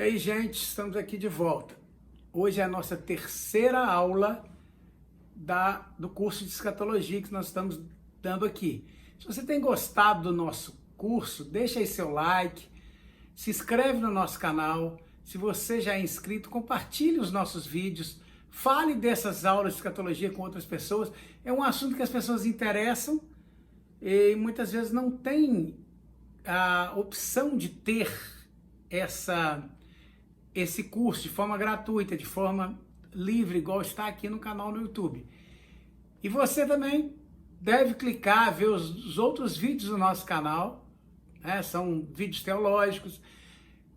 E aí, gente, estamos aqui de volta. Hoje é a nossa terceira aula do curso de escatologia que nós estamos dando aqui. Se você tem gostado do nosso curso, deixa aí seu like, se inscreve no nosso canal. Se você já é inscrito, compartilhe os nossos vídeos, fale dessas aulas de escatologia com outras pessoas. É um assunto que as pessoas interessam e muitas vezes não tem a opção de ter esse curso de forma gratuita, de forma livre, igual está aqui no canal no YouTube. E você também deve clicar, ver os outros vídeos do nosso canal, né? São vídeos teológicos,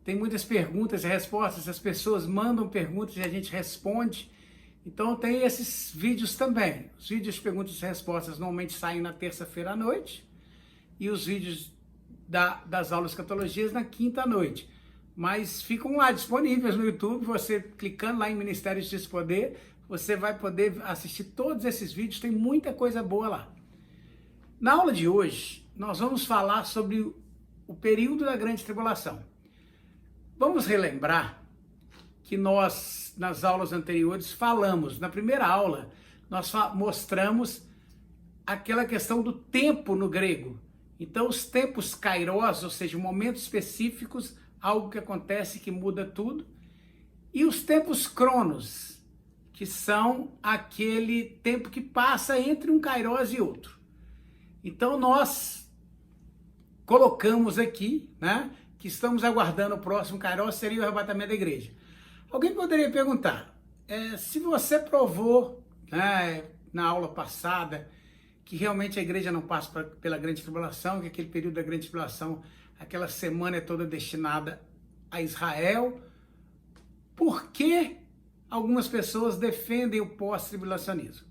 tem muitas perguntas e respostas, as pessoas mandam perguntas e a gente responde. Então tem esses vídeos também. Os vídeos de perguntas e respostas normalmente saem na terça-feira à noite e os vídeos das aulas de escatologia na quinta à noite. Mas ficam lá disponíveis no YouTube, você clicando lá em Ministério de Justiça e Poder, você vai poder assistir todos esses vídeos, tem muita coisa boa lá. Na aula de hoje, nós vamos falar sobre o período da grande tribulação. Vamos relembrar que nós, nas aulas anteriores, falamos, na primeira aula, nós mostramos aquela questão do tempo no grego. Então, os tempos kairos, ou seja, momentos específicos, algo que acontece que muda tudo, e os tempos cronos, que são aquele tempo que passa entre um kairos e outro. Então nós colocamos aqui, né, que estamos aguardando o próximo kairos, seria o arrebatamento da igreja. Alguém poderia perguntar, se você provou, né, na aula passada, que realmente a igreja não passa pela grande tribulação, que aquele período da grande tribulação, aquela semana é toda destinada a Israel, por que algumas pessoas defendem o pós-tribulacionismo?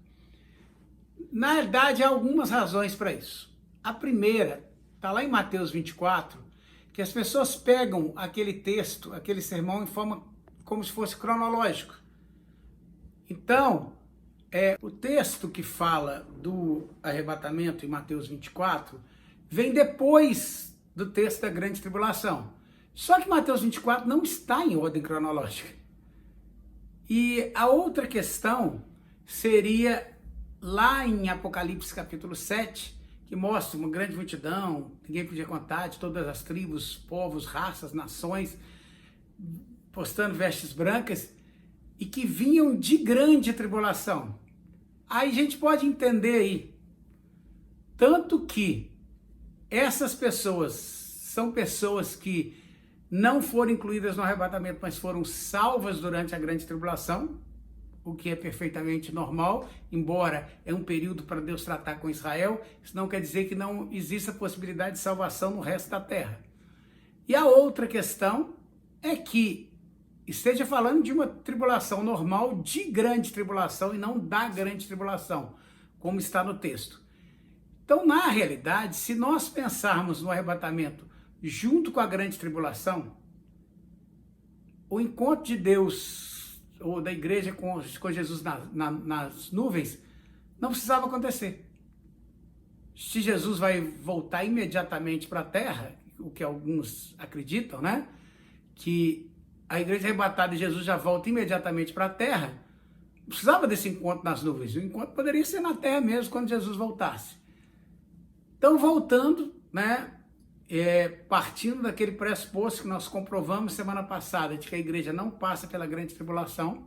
Na verdade, há algumas razões para isso. A primeira, está lá em Mateus 24, que as pessoas pegam aquele texto, aquele sermão, em forma como se fosse cronológico. Então, o texto que fala do arrebatamento em Mateus 24 vem depois do texto da grande tribulação. Só que Mateus 24 não está em ordem cronológica. E a outra questão seria lá em Apocalipse capítulo 7, que mostra uma grande multidão, ninguém podia contar, de todas as tribos, povos, raças, nações, postando vestes brancas, e que vinham de grande tribulação. Aí a gente pode entender aí, tanto que essas pessoas são pessoas que não foram incluídas no arrebatamento, mas foram salvas durante a grande tribulação, o que é perfeitamente normal, embora é um período para Deus tratar com Israel, isso não quer dizer que não exista possibilidade de salvação no resto da terra. E a outra questão é que esteja falando de uma tribulação normal, de grande tribulação, e não da grande tribulação, como está no texto. Então, na realidade, se nós pensarmos no arrebatamento junto com a grande tribulação, o encontro de Deus, ou da igreja com Jesus nas nuvens, não precisava acontecer. Se Jesus vai voltar imediatamente para a terra, o que alguns acreditam, né? Que a igreja arrebatada de Jesus já volta imediatamente para a terra, não precisava desse encontro nas nuvens. O encontro poderia ser na terra mesmo, quando Jesus voltasse. Então, voltando, né? Partindo daquele pressuposto que nós comprovamos semana passada, de que a igreja não passa pela grande tribulação,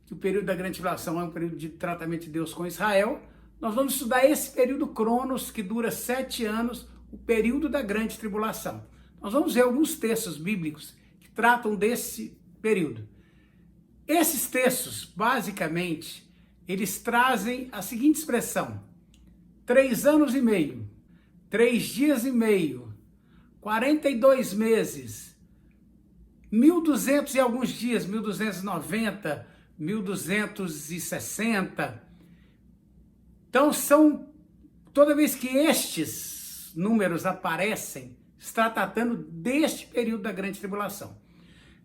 que o período da grande tribulação é um período de tratamento de Deus com Israel, nós vamos estudar esse período Cronos, que dura 7 anos, o período da grande tribulação. Nós vamos ver alguns textos bíblicos que tratam desse período. Esses textos, basicamente, eles trazem a seguinte expressão: 3 anos e meio, 3 dias e meio, 42 meses, 1.200 e alguns dias, 1.290, 1.260. Então, toda vez que estes números aparecem, está tratando deste período da grande tribulação.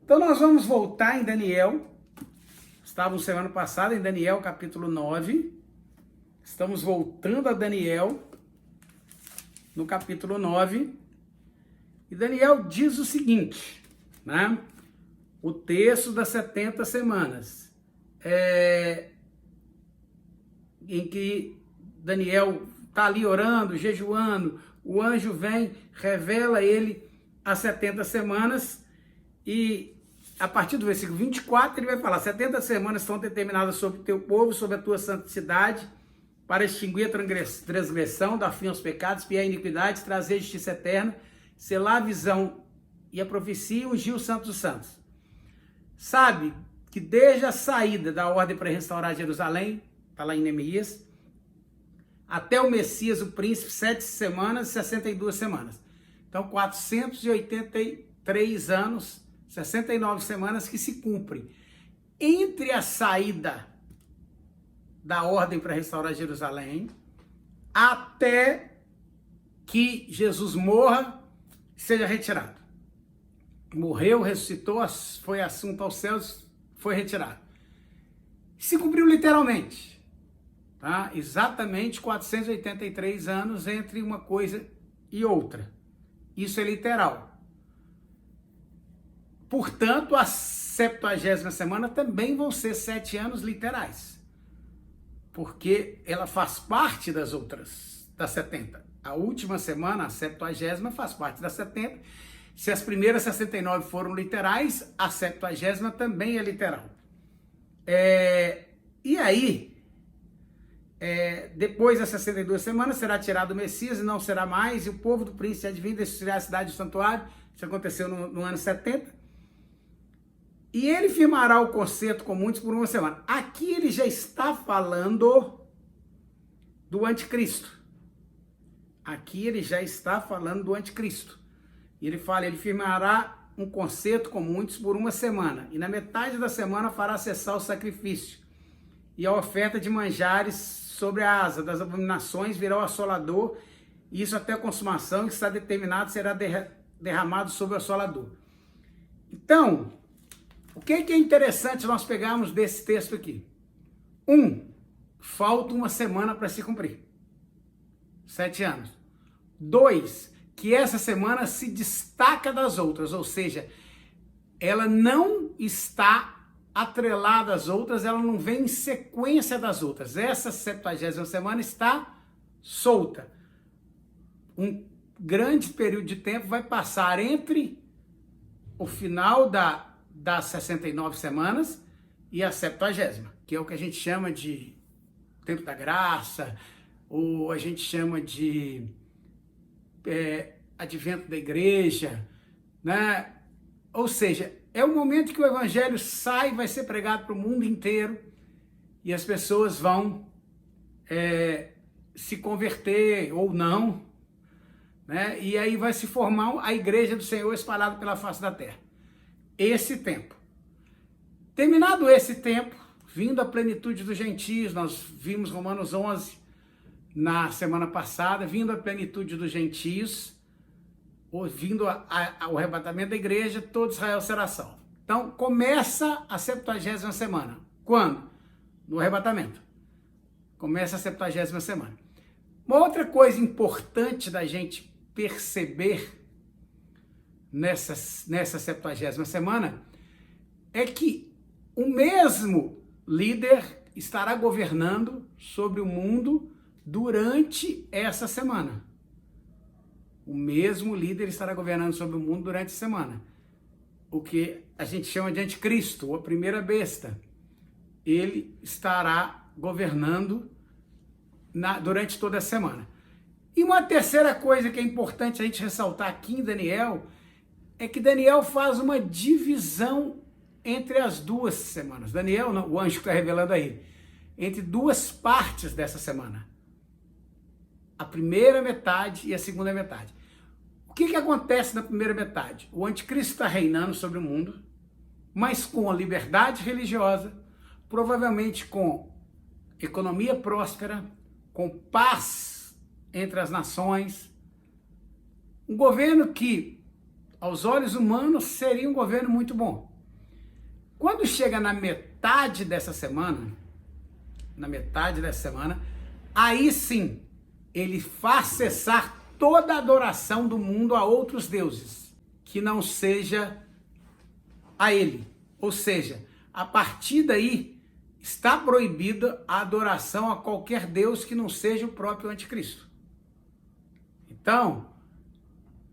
Então, nós vamos voltar em Daniel. Estávamos semana passada em Daniel, capítulo 9. Estamos voltando a Daniel, no capítulo 9. E Daniel diz o seguinte, né? o terço das 70 semanas, em que Daniel está ali orando, jejuando, o anjo vem, revela ele as 70 semanas e a partir do versículo 24 ele vai falar: 70 semanas estão determinadas sobre o teu povo, sobre a tua santidade, para extinguir a transgressão, dar fim aos pecados, piar a iniquidade, trazer justiça eterna, selar a visão e a profecia e ungir o Santo dos Santos. Sabe que desde a saída da ordem para restaurar Jerusalém, está lá em Neemias, até o Messias, o príncipe, 7 semanas, 62 semanas. Então, 483 anos, 69 semanas que se cumprem. Entre a saída da ordem para restaurar Jerusalém, até que Jesus morra e seja retirado. Morreu, ressuscitou, foi assunto aos céus, foi retirado. Se cumpriu literalmente. Tá? Exatamente 483 anos entre uma coisa e outra. Isso é literal. Portanto, a 70ª semana também vão ser 7 anos literais. Porque ela faz parte das outras, das 70. A última semana, a 70ª, faz parte das 70. Se as primeiras 69 foram literais, a 70ª também é literal. E aí, depois das 62 semanas, será tirado o Messias e não será mais, e o povo do príncipe advém destruir a cidade do santuário. Isso aconteceu no ano 70. E ele firmará o concerto com muitos por uma semana. Aqui ele já está falando do anticristo. Aqui ele já está falando do anticristo. E ele fala, ele firmará um concerto com muitos por uma semana. E na metade da semana fará cessar o sacrifício. E a oferta de manjares sobre a asa das abominações virá o assolador. E isso até a consumação, que está determinado, será derramado sobre o assolador. Então, o que é interessante nós pegarmos desse texto aqui? Falta uma semana para se cumprir. 7 anos. 2, que essa semana se destaca das outras, ou seja, ela não está atrelada às outras, ela não vem em sequência das outras. Essa 70ª semana está solta. Um grande período de tempo vai passar entre o final das 69 semanas e a 70ª, que é o que a gente chama de tempo da graça, ou a gente chama de advento da igreja, né? Ou seja, é o momento que o evangelho sai, vai ser pregado para o mundo inteiro e as pessoas vão se converter ou não, né? E aí vai se formar a igreja do Senhor espalhada pela face da terra. Esse tempo. Terminado esse tempo, vindo a plenitude dos gentios, nós vimos Romanos 11 na semana passada, vindo a plenitude dos gentios, ou vindo ao arrebatamento da igreja, todo Israel será salvo. Então, começa a 70ª semana. Quando? No arrebatamento. Começa a 70ª semana. Uma outra coisa importante da gente perceber nessa 70ª semana é que o mesmo líder estará governando sobre o mundo durante essa semana. O mesmo líder estará governando sobre o mundo durante a semana. O que a gente chama de anticristo, a primeira besta. Ele estará governando durante toda a semana. E uma terceira coisa que é importante a gente ressaltar aqui em Daniel é que Daniel faz uma divisão entre as duas semanas. Daniel, o anjo que está revelando aí, entre duas partes dessa semana. A primeira metade e a segunda metade. O que acontece na primeira metade? O anticristo está reinando sobre o mundo, mas com a liberdade religiosa, provavelmente com economia próspera, com paz entre as nações. Um governo que, aos olhos humanos, seria um governo muito bom. Quando chega na metade dessa semana, aí sim, ele faz cessar toda a adoração do mundo a outros deuses, que não seja a ele. Ou seja, a partir daí está proibida a adoração a qualquer Deus que não seja o próprio anticristo. Então,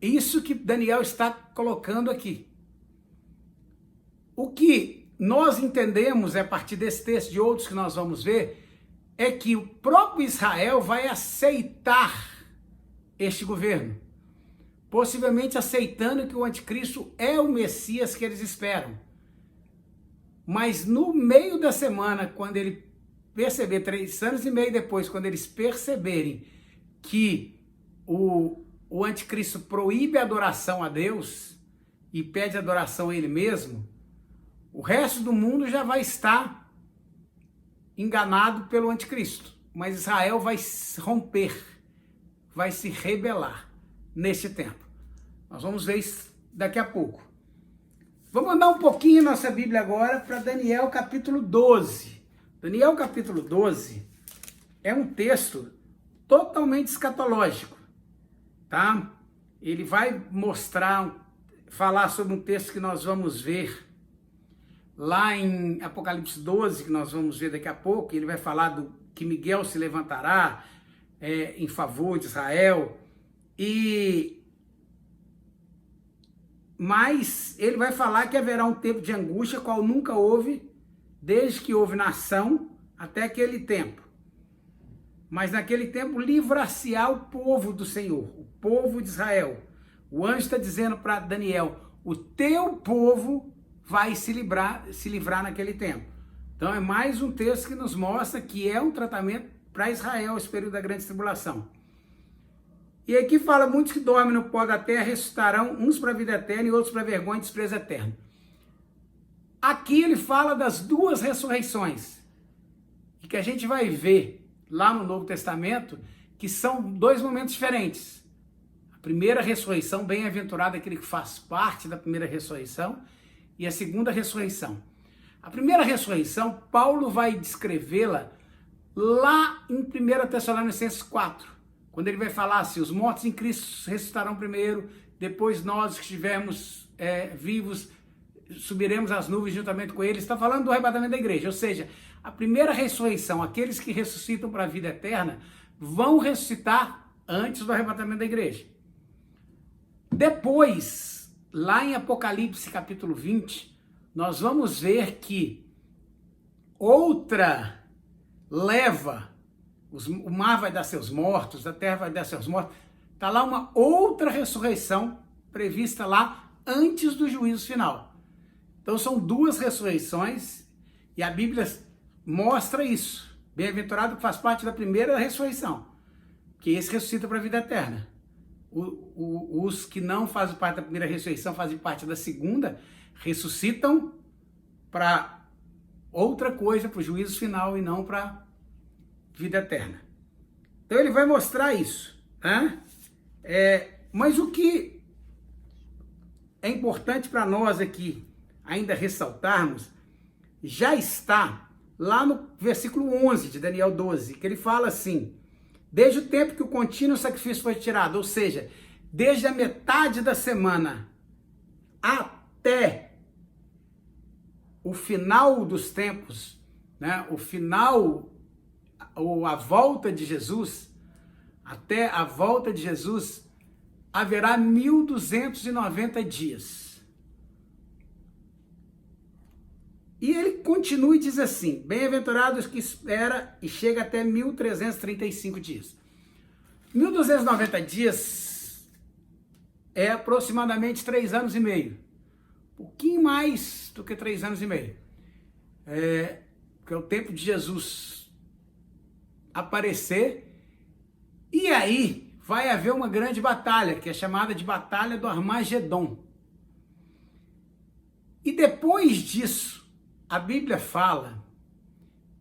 isso que Daniel está colocando aqui. O que nós entendemos a partir desse texto e de outros que nós vamos ver, é que o próprio Israel vai aceitar este governo, possivelmente aceitando que o anticristo é o Messias que eles esperam. Mas no meio da semana, quando ele perceber, 3 anos e meio depois, quando eles perceberem que o anticristo proíbe a adoração a Deus e pede adoração a ele mesmo, o resto do mundo já vai estar enganado pelo anticristo. Mas Israel vai romper, vai se rebelar neste tempo. Nós vamos ver isso daqui a pouco. Vamos andar um pouquinho nossa Bíblia agora para Daniel capítulo 12. Daniel capítulo 12 é um texto totalmente escatológico, tá? Ele vai falar sobre um texto que nós vamos ver lá em Apocalipse 12, que nós vamos ver daqui a pouco. Ele vai falar que Miguel se levantará em favor de Israel, mas ele vai falar que haverá um tempo de angústia, qual nunca houve, desde que houve nação até aquele tempo. Mas naquele tempo livrar-se-á o povo do Senhor, o povo de Israel. O anjo está dizendo para Daniel, o teu povo vai se livrar naquele tempo. Então é mais um texto que nos mostra que é um tratamento para Israel, esse período da grande tribulação. E aqui fala, muitos que dormem no pó da terra ressuscitarão, uns para a vida eterna e outros para vergonha e desprezo eterno. Aqui ele fala das duas ressurreições, e que a gente vai ver lá no Novo Testamento, que são 2 momentos diferentes. A primeira ressurreição, bem-aventurado aquele que faz parte da primeira ressurreição, e a segunda ressurreição. A primeira ressurreição, Paulo vai descrevê-la lá em 1 Tessalonicenses 4, quando ele vai falar assim, os mortos em Cristo ressuscitarão primeiro, depois nós que estivermos vivos, subiremos às nuvens juntamente com eles. Está falando do arrebatamento da igreja, ou seja, a primeira ressurreição, aqueles que ressuscitam para a vida eterna, vão ressuscitar antes do arrebatamento da igreja. Depois, lá em Apocalipse capítulo 20, nós vamos ver que outra leva, o mar vai dar seus mortos, a terra vai dar seus mortos, está lá uma outra ressurreição prevista lá antes do juízo final. Então são 2 ressurreições e a Bíblia mostra isso. Bem-aventurado que faz parte da primeira ressurreição, que esse ressuscita para a vida eterna. Os que não fazem parte da primeira ressurreição, fazem parte da segunda, ressuscitam para outra coisa, para o juízo final e não para vida eterna. Então ele vai mostrar isso, né? Mas o que é importante para nós aqui ainda ressaltarmos, já está lá no versículo 11 de Daniel 12, que ele fala assim, desde o tempo que o contínuo sacrifício foi tirado, ou seja, desde a metade da semana até o final dos tempos, né? O final, ou a volta de Jesus, até a volta de Jesus, haverá 1290 dias. E ele continua e diz assim, bem-aventurados que espera e chega até 1335 dias. 1290 dias é aproximadamente 3 anos e meio. Um pouquinho mais do que 3 anos e meio. Que é o tempo de Jesus aparecer, e aí vai haver uma grande batalha, que é chamada de Batalha do Armagedon. E depois disso, a Bíblia fala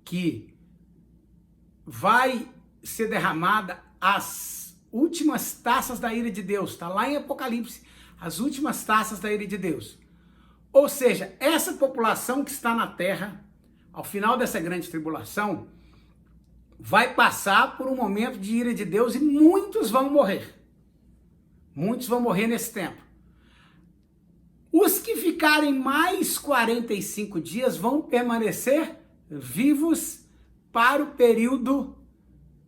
que vai ser derramada as últimas taças da ira de Deus. Está lá em Apocalipse, as últimas taças da ira de Deus. Ou seja, essa população que está na terra, ao final dessa grande tribulação, vai passar por um momento de ira de Deus e muitos vão morrer. Muitos vão morrer nesse tempo. Os que ficarem mais 45 dias vão permanecer vivos para o período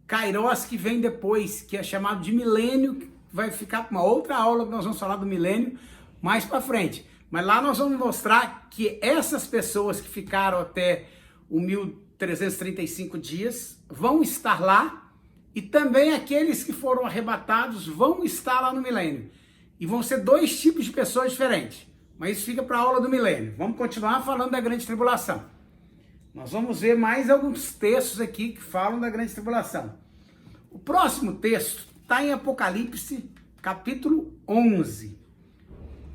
Kairos que vem depois, que é chamado de milênio, que vai ficar para uma outra aula que nós vamos falar do milênio mais para frente. Mas lá nós vamos mostrar que essas pessoas que ficaram até o 1335 dias vão estar lá, e também aqueles que foram arrebatados vão estar lá no milênio. E vão ser dois tipos de pessoas diferentes. Mas isso fica para a aula do milênio. Vamos continuar falando da grande tribulação. Nós vamos ver mais alguns textos aqui que falam da grande tribulação. O próximo texto está em Apocalipse, capítulo 11.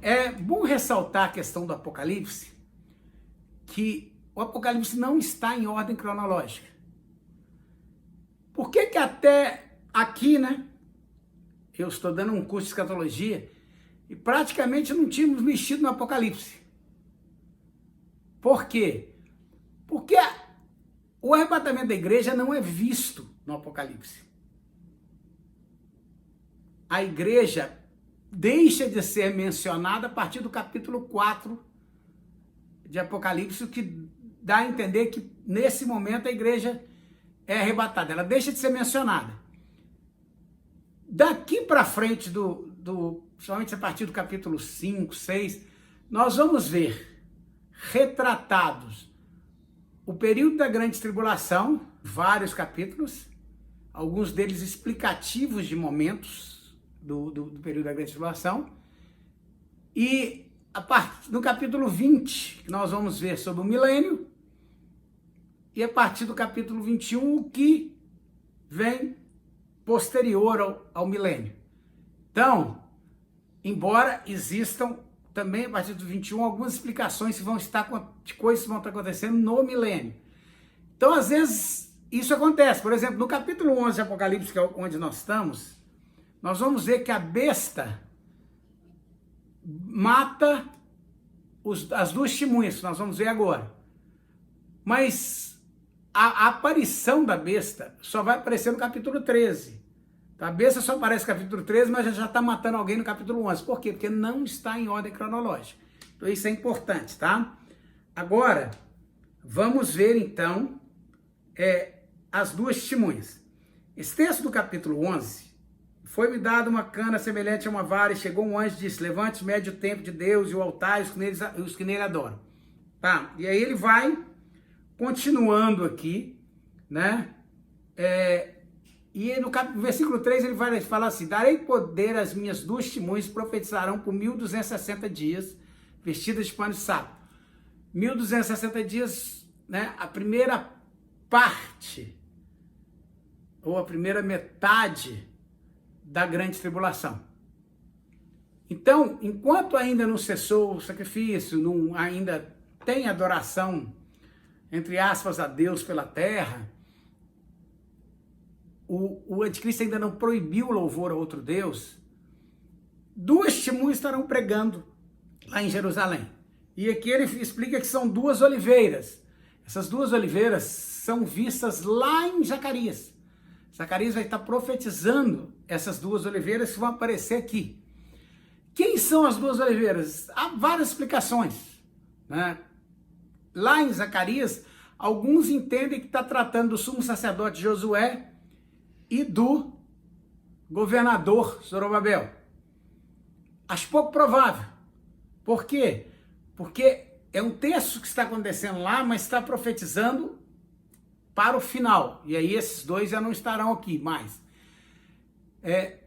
É bom ressaltar a questão do Apocalipse, que o Apocalipse não está em ordem cronológica. Por que que até aqui, né? Eu estou dando um curso de escatologia e praticamente não tínhamos mexido no Apocalipse. Por quê? Porque o arrebatamento da igreja não é visto no Apocalipse. A igreja deixa de ser mencionada a partir do capítulo 4 de Apocalipse, o que dá a entender que nesse momento a igreja é arrebatada, ela deixa de ser mencionada. Daqui para frente, principalmente a partir do capítulo 5, 6, nós vamos ver retratados o período da grande tribulação, vários capítulos, alguns deles explicativos de momentos do período da grande tribulação, e no capítulo 20, que nós vamos ver sobre o milênio, e a partir do capítulo 21, o que vem posterior ao milênio. Então, embora existam também a partir do 21 algumas explicações que vão estar de coisas que vão estar acontecendo no milênio. Então, às vezes, isso acontece. Por exemplo, no capítulo 11 de Apocalipse, que é onde nós estamos, nós vamos ver que a besta mata as duas testemunhas, que nós vamos ver agora. Mas a aparição da besta só vai aparecer no capítulo 13. A besta só aparece no capítulo 13, mas já está matando alguém no capítulo 11. Por quê? Porque não está em ordem cronológica. Então isso é importante, tá? Agora, vamos ver então as duas testemunhas. Esse texto do capítulo 11, foi-me dada uma cana semelhante a uma vara, e chegou um anjo e disse: levante, mede o templo de Deus e o altar e os que nele adoram. Tá? E aí ele vai continuando aqui, né? E no versículo 3 ele vai falar assim: darei poder às minhas duas testemunhas, profetizarão por 1260 dias, vestidas de pano de saco. 1260 dias, né? A primeira parte, ou a primeira metade da grande tribulação. Então, enquanto ainda não cessou o sacrifício, ainda tem adoração, entre aspas, a Deus pela terra, o anticristo ainda não proibiu o louvor a outro Deus, duas testemunhas estarão pregando lá em Jerusalém. E aqui ele explica que são duas oliveiras. Essas duas oliveiras são vistas lá em Zacarias. Zacarias vai estar profetizando essas duas oliveiras que vão aparecer aqui. Quem são as duas oliveiras? Há várias explicações, né? Lá em Zacarias, alguns entendem que está tratando do sumo sacerdote Josué e do governador Zorobabel. Acho pouco provável. Por quê? Porque é um texto que está acontecendo lá, mas está profetizando para o final. E aí esses dois já não estarão aqui mais.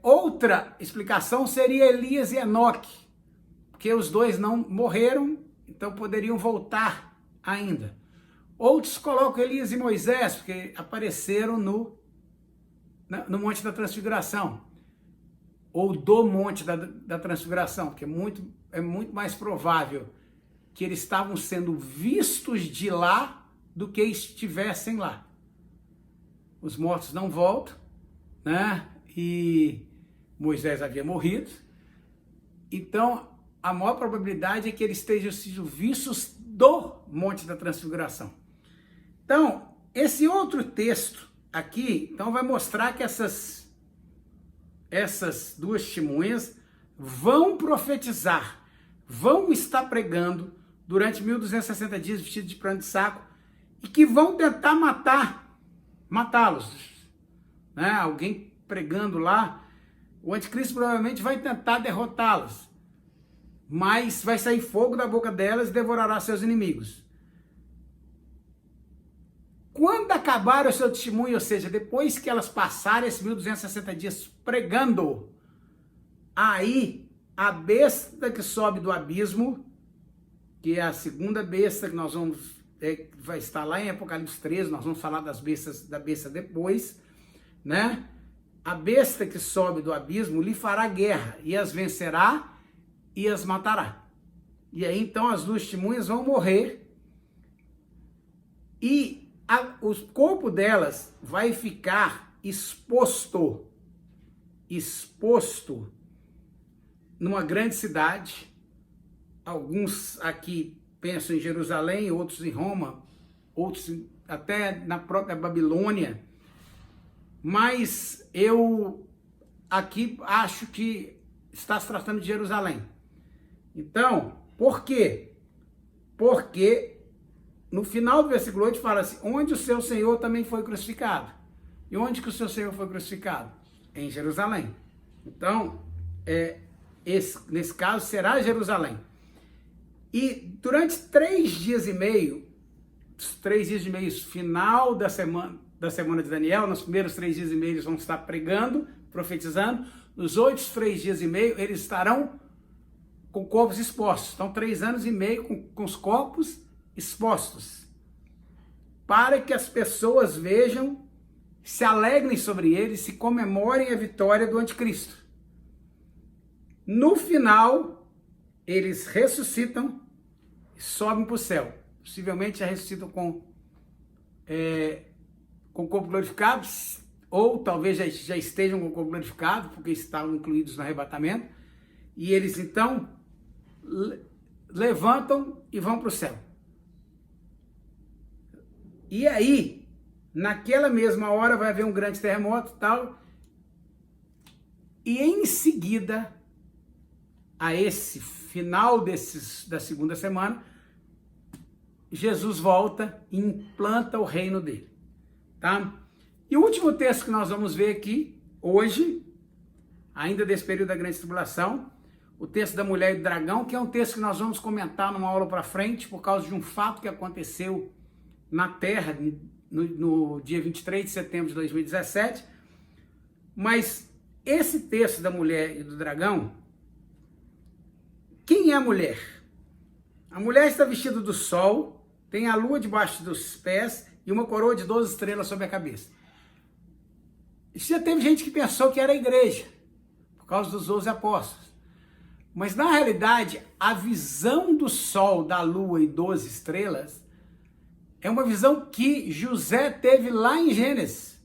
Outra explicação seria Elias e Enoque, porque os dois não morreram, então poderiam voltar ainda. Outros colocam Elias e Moisés, porque apareceram no Monte da Transfiguração, ou do Monte da Transfiguração, porque é muito mais provável que eles estavam sendo vistos de lá do que estivessem lá. Os mortos não voltam, né? E Moisés havia morrido. Então, a maior probabilidade é que eles estejam sendo vistos do Monte da Transfiguração. Então, esse outro texto aqui, então, vai mostrar que essas duas testemunhas vão profetizar, vão estar pregando durante 1260 dias vestidos de pano de saco e que vão tentar matá-los. Né? Alguém pregando lá, o anticristo provavelmente vai tentar derrotá-los, mas vai sair fogo da boca delas e devorará seus inimigos. Quando acabar o seu testemunho, ou seja, depois que elas passarem esses 1260 dias pregando, aí a besta que sobe do abismo, que é a segunda besta que nós vai estar lá em Apocalipse 13, nós vamos falar da besta depois, né? A besta que sobe do abismo lhe fará guerra e as vencerá e as matará. E aí então as duas testemunhas vão morrer e o corpo delas vai ficar exposto numa grande cidade. Alguns aqui pensam em Jerusalém, outros em Roma, outros até na própria Babilônia. Mas eu aqui acho que está se tratando de Jerusalém. Então, por quê? Porque no final do versículo 8 fala assim, onde o seu Senhor também foi crucificado. E onde que o seu Senhor foi crucificado? Em Jerusalém. Então, nesse caso, será Jerusalém. E durante 3 dias e meio, final da semana de Daniel, nos primeiros 3 dias e meio eles vão estar pregando, profetizando. Nos outros 3 dias e meio eles estarão com corpos expostos. Então 3 anos e meio com os corpos expostos, para que as pessoas vejam, se alegrem sobre eles, se comemorem a vitória do anticristo. No final, eles ressuscitam e sobem para o céu. Possivelmente já ressuscitam com o corpo glorificado, ou talvez já estejam com o corpo glorificado, porque estavam incluídos no arrebatamento, e eles então levantam e vão para o céu. E aí, naquela mesma hora vai haver um grande terremoto e tal, e em seguida, a esse final da segunda semana, Jesus volta e implanta o reino dele, tá? E o último texto que nós vamos ver aqui, hoje, ainda desse período da grande tribulação, o texto da mulher e do dragão, que é um texto que nós vamos comentar numa aula para frente, por causa de um fato que aconteceu na Terra, no dia 23 de setembro de 2017, mas esse texto da mulher e do dragão, quem é a mulher? A mulher está vestida do sol, tem a lua debaixo dos pés e uma coroa de 12 estrelas sobre a cabeça. Já teve gente que pensou que era a igreja, por causa dos 12 apóstolos. Mas na realidade, a visão do sol, da lua e 12 estrelas é uma visão que José teve lá em Gênesis.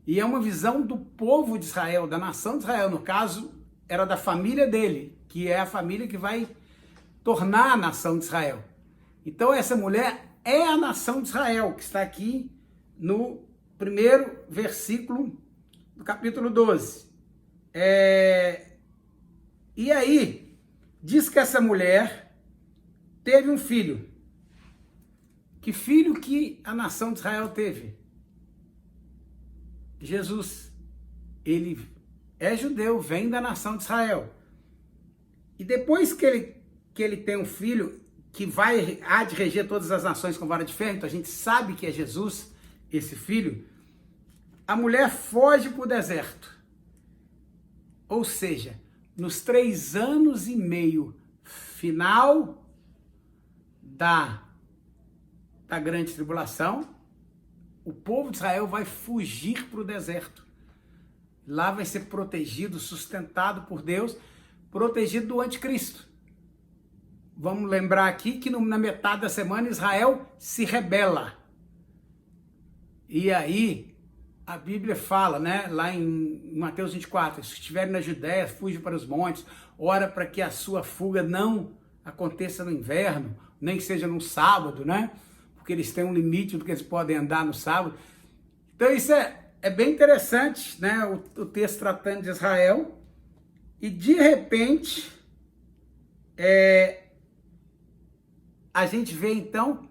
E é uma visão do povo de Israel, da nação de Israel. No caso, era da família dele, que é a família que vai tornar a nação de Israel. Então essa mulher é a nação de Israel, que está aqui no primeiro versículo do capítulo 12. E aí, diz que essa mulher teve um filho. Que filho que a nação de Israel teve? Jesus. Ele é judeu, vem da nação de Israel. E depois que ele tem um filho que há de reger todas as nações com vara de ferro, então a gente sabe que é Jesus, esse filho, a mulher foge para o deserto. Ou seja, nos 3 anos e meio final da grande tribulação, o povo de Israel vai fugir para o deserto. Lá vai ser protegido, sustentado por Deus, protegido do anticristo. Vamos lembrar aqui que na metade da semana Israel se rebela. E aí a Bíblia fala, né, lá em Mateus 24, se estiverem na Judéia, fuja para os montes, ora para que a sua fuga não aconteça no inverno, nem que seja no sábado, né? Porque eles têm um limite do que eles podem andar no sábado. Então isso é bem interessante, né? O texto tratando de Israel. E de repente, a gente vê então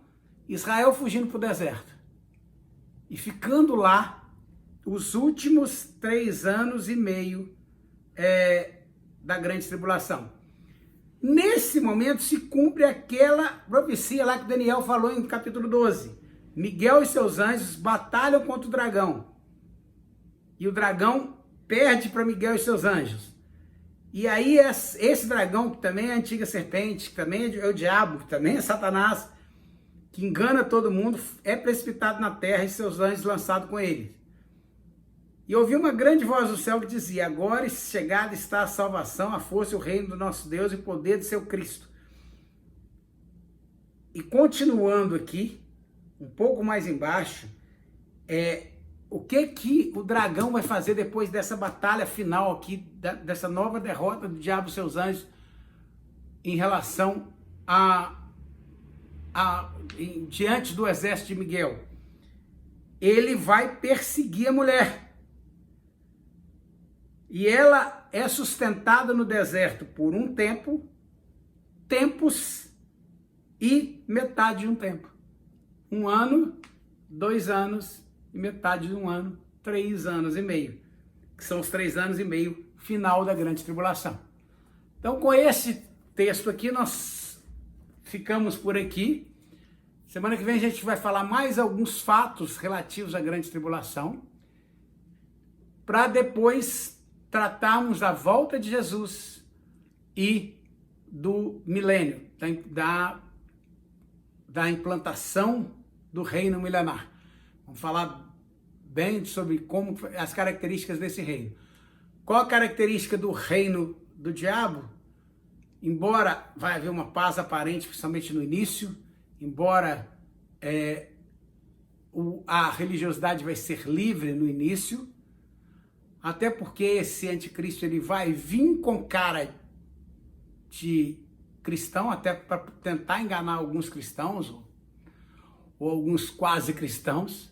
Israel fugindo para o deserto e ficando lá os últimos 3 anos e meio da grande tribulação. Nesse momento se cumpre aquela profecia lá que Daniel falou em capítulo 12. Miguel e seus anjos batalham contra o dragão. E o dragão perde para Miguel e seus anjos. E aí esse dragão, que também é a antiga serpente, que também é o diabo, que também é Satanás, que engana todo mundo, é precipitado na terra e seus anjos lançados com ele. E ouvi uma grande voz do céu que dizia: agora chegada está a salvação, a força e o reino do nosso Deus e o poder do seu Cristo. E continuando aqui, um pouco mais embaixo, o que o dragão vai fazer depois dessa batalha final aqui, dessa nova derrota do diabo e seus anjos em relação diante do exército de Miguel? Ele vai perseguir a mulher. E ela é sustentada no deserto por um tempo, tempos e metade de um tempo. 1 ano, 2 anos e metade de 1 ano, 3 anos e meio. Que são os 3 anos e meio final da grande tribulação. Então, com esse texto aqui, nós ficamos por aqui. Semana que vem a gente vai falar mais alguns fatos relativos à grande tribulação, para depois tratarmos da volta de Jesus e do milênio, da implantação do reino milenar. Vamos falar bem sobre como as características desse reino. Qual a característica do reino do diabo? Embora vai haver uma paz aparente, principalmente no início, embora a religiosidade vai ser livre no início, até porque esse anticristo ele vai vir com cara de cristão, até para tentar enganar alguns cristãos, ou alguns quase cristãos,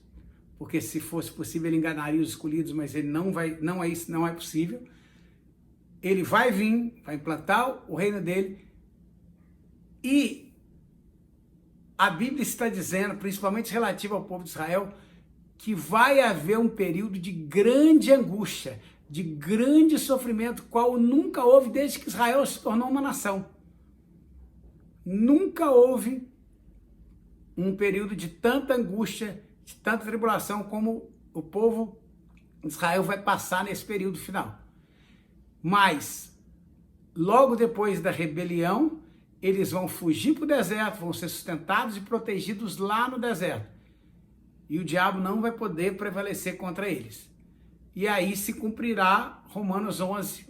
porque se fosse possível ele enganaria os escolhidos, mas ele não é possível. Ele vai vir, vai implantar o reino dele, e a Bíblia está dizendo, principalmente relativo ao povo de Israel, que vai haver um período de grande angústia, de grande sofrimento, qual nunca houve desde que Israel se tornou uma nação. Nunca houve um período de tanta angústia, de tanta tribulação como o povo de Israel vai passar nesse período final. Mas, logo depois da rebelião, eles vão fugir para o deserto, vão ser sustentados e protegidos lá no deserto. E o diabo não vai poder prevalecer contra eles. E aí se cumprirá Romanos 11,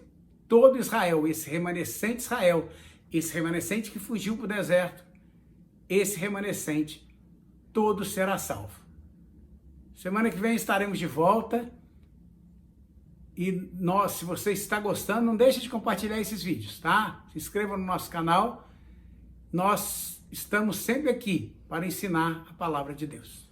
todo Israel, esse remanescente Israel, esse remanescente que fugiu para o deserto, esse remanescente, todo será salvo. Semana que vem estaremos de volta. E se você está gostando, não deixe de compartilhar esses vídeos, tá? Se inscreva no nosso canal. Nós estamos sempre aqui para ensinar a palavra de Deus.